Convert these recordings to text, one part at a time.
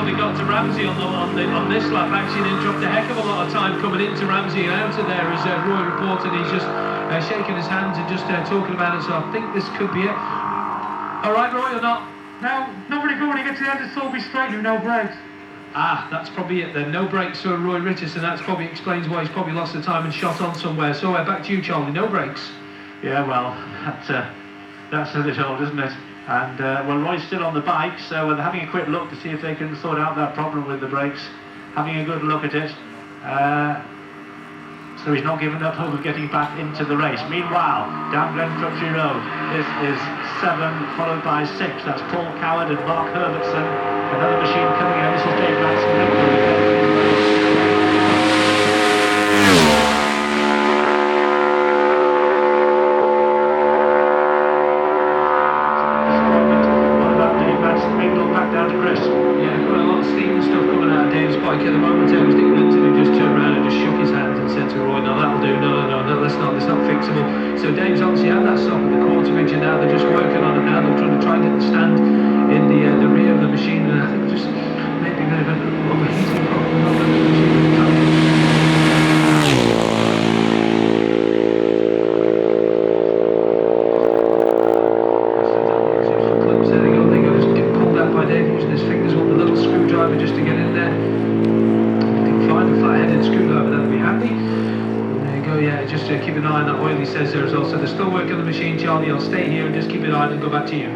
before they got to Ramsey on this lap. Actually, they dropped a heck of a lot of time coming into Ramsey and out of there, as Roy reported. He's just shaking his hands and just talking about it. So I think this could be it. All right, Roy, or not? No, not really good when he gets to the end of Sulby Straight with no brakes. Ah, that's probably it then. No brakes for Roy Richardson. That probably explains why he's probably lost the time and shot on somewhere. So back to you, Charlie. No brakes. Yeah, well, that's a bit old, isn't it? And well, Roy's still on the bike, so they're having a quick look to see if they can sort out that problem with the brakes. Having a good look at it. So he's not given up hope of getting back into the race. Meanwhile, down Glen Vine Road, this is 7 followed by 6. That's Paul Coward and Mark Herbertson. Another machine coming in. This is Dave Manson. Bike at the moment. I was thinking until he just turned around and just shook his hands and said to Roy, no, that'll do, no, that's not fixable. So Dave's obviously had that stop at the quarter ridge, and now they're just working on it now. They're trying to try and get the stand in the rear of the machine, and I think just maybe a bit of an overheating problem on the machine. Just to get in there. If you can find a flat-headed screwdriver, that'll be handy. And there you go, yeah, just keep an eye on that oil, he says there as well. So they're still working on the machine, Charlie. I'll stay here and just keep an eye and go back to you.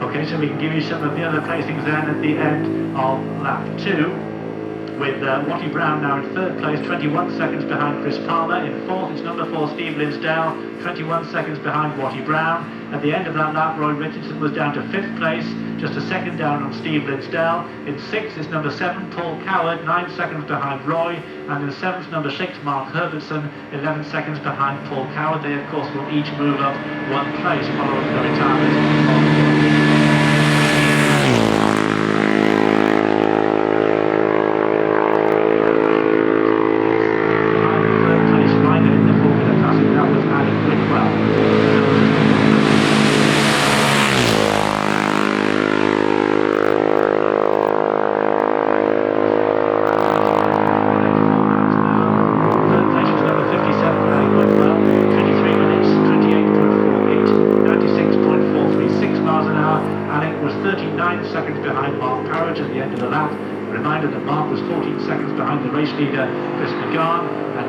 Okay, so we can give you some of the other placings then at the end of lap 2. With Watty Brown now in 3rd place, 21 seconds behind Chris Palmer. In 4th, it's number 4, Steve Linsdell, 21 seconds behind Watty Brown. At the end of that lap, Roy Richardson was down to 5th place, just a second down on Steve Linsdell. In 6th is number 7, Paul Coward, 9 seconds behind Roy. And in 7th, number 6, Mark Herbertson, 11 seconds behind Paul Coward. They, of course, will each move up 1 place following the retirement of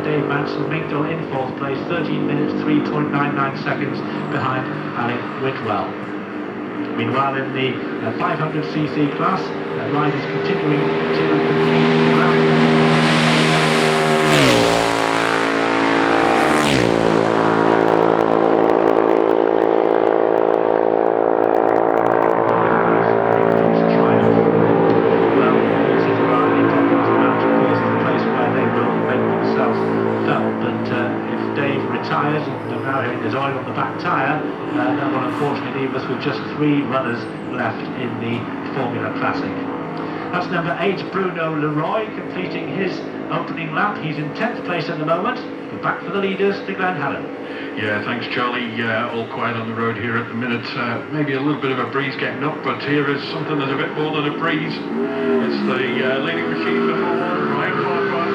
Dave Manson, Mingdall in 4th place, 13 minutes, 3.99 seconds behind Alec Whitwell. Meanwhile, in the 500cc class, riders continuing to compete. With just 3 runners left in the Formula Classic. That's number 8, Bruno Leroy, completing his opening lap. He's in 10th place at the moment. But back for the leaders to Glen Helen. Yeah, thanks Charlie. All quiet on the road here at the minute. Maybe a little bit of a breeze getting up, but here is something that's a bit more than a breeze. It's the leading machine for Ryan Farquhar.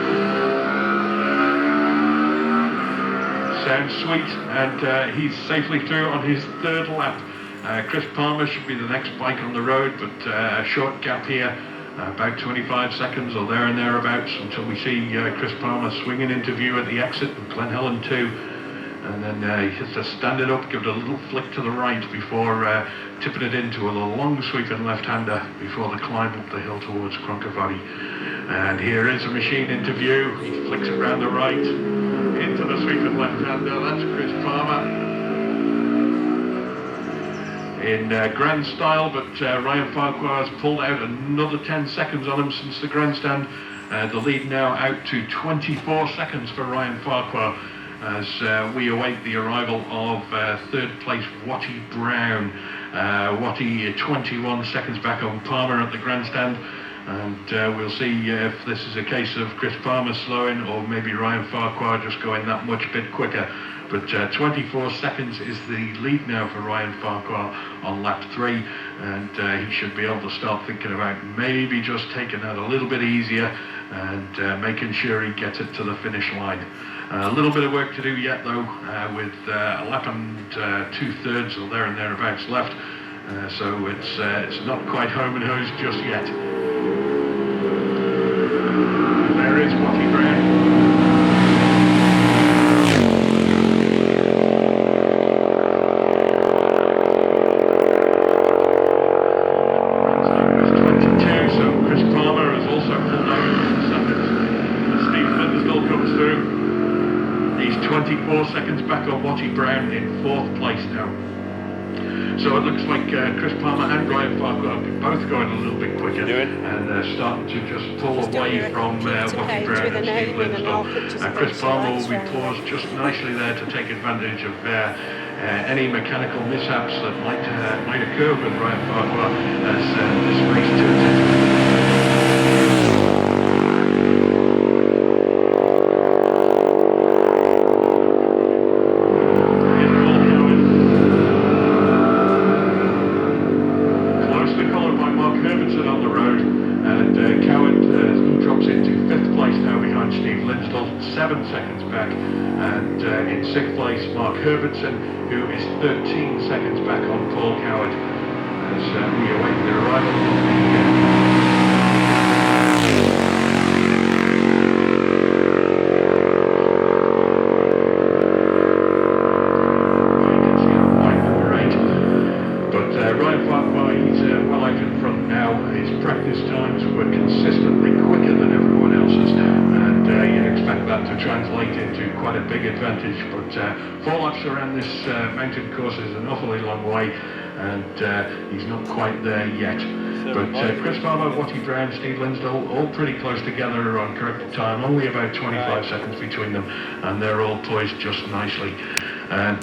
Sounds sweet, and he's safely through on his 3rd lap. Chris Palmer should be the next bike on the road, but a short gap here, about 25 seconds or there and thereabouts, until we see Chris Palmer swinging into view at the exit, and Glen Helen too. And then he has to stand it up, give it a little flick to the right before tipping it into a long sweeping left-hander before the climb up the hill towards Cronkervally. And here is a machine into view. He flicks it round the right into the sweeping left-hander. That's Chris Palmer. In grand style, but Ryan Farquhar has pulled out another 10 seconds on him since the grandstand. The lead now out to 24 seconds for Ryan Farquhar as we await the arrival of 3rd place Watty Brown. Watty 21 seconds back on Palmer at the grandstand. and we'll see if this is a case of Chris Palmer slowing or maybe Ryan Farquhar just going that much bit quicker. But 24 seconds is the lead now for Ryan Farquhar on lap 3, and he should be able to start thinking about maybe just taking that a little bit easier and making sure he gets it to the finish line. A little bit of work to do yet though, with a lap and 2/3 or there and thereabouts left, so it's not quite home and hosed just yet. There is Watty Brown. He's 24 seconds back on Watty Brown in 4th place now. So it looks like Chris Palmer and Ryan Farquhar both going a little bit quicker and starting to just pull away from Watty Brown and Steve Linsdell. Chris Palmer will be paused just nicely there to take advantage of any mechanical mishaps that might occur with Ryan Farquhar as this race turns into. Steve Linsdell, 7 seconds back, and in 6th place Mark Herbertson, who is 13 seconds back on Paul Coward as we await the arrival of Ryan Farquhar. He's well out in front now. His practice times were consistently quicker than everyone else's, and you'd expect that to translate into quite a big advantage, but 4 laps around this mountain course is an awfully long way, and he's not quite there yet. But Chris Palmer, Watty Brown, Steve Linsdell, all pretty close together on corrected time, only about 25 seconds between them, and they're all poised just nicely. And